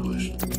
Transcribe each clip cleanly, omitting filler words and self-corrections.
published.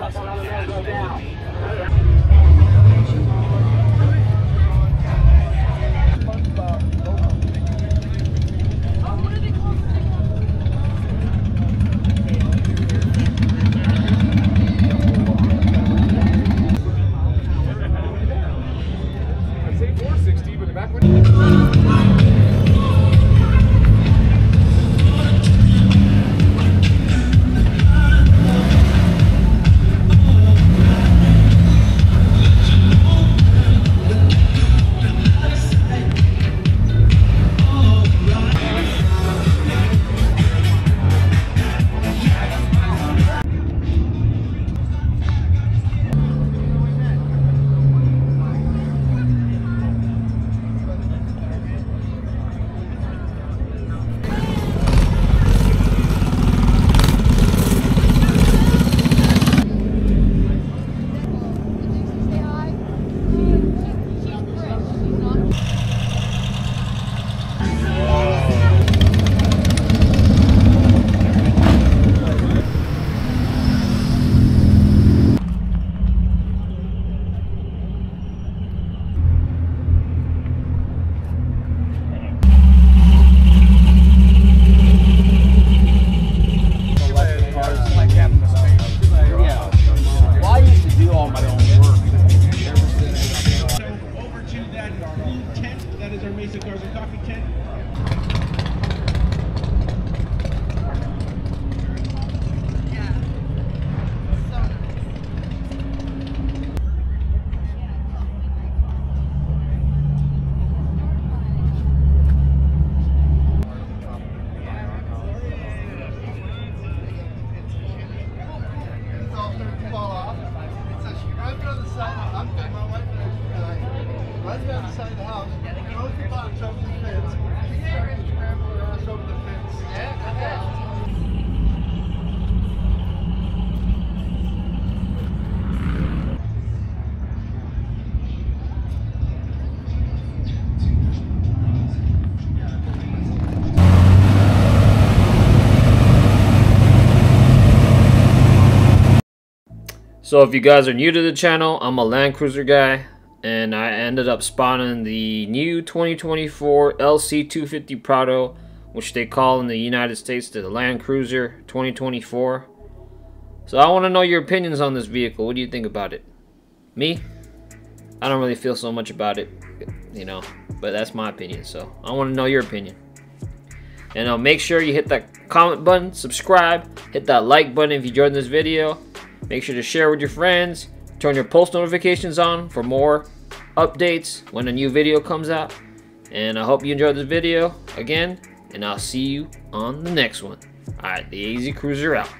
That is our Mesa Cars and Coffee tent. Runs down the side of the house, throws the box over the fence, she starts to scramble her ass over the fence. Yeah, go ahead. So if you guys are new to the channel, I'm a Land Cruiser guy, and I ended up spawning the new 2024 LC250 Prado, which they call in the United States the Land Cruiser 2024. So I want to know your opinions on this vehicle. What do you think about it? Me? I don't really feel so much about it, you know, but that's my opinion. So I want to know your opinion. And make sure you hit that comment button, subscribe, hit that like button if you enjoyed this video. Make sure to share with your friends. Turn your post notifications on for more updates when a new video comes out. And I hope you enjoyed this video again. And I'll see you on the next one. Alright, the AZcruiser out.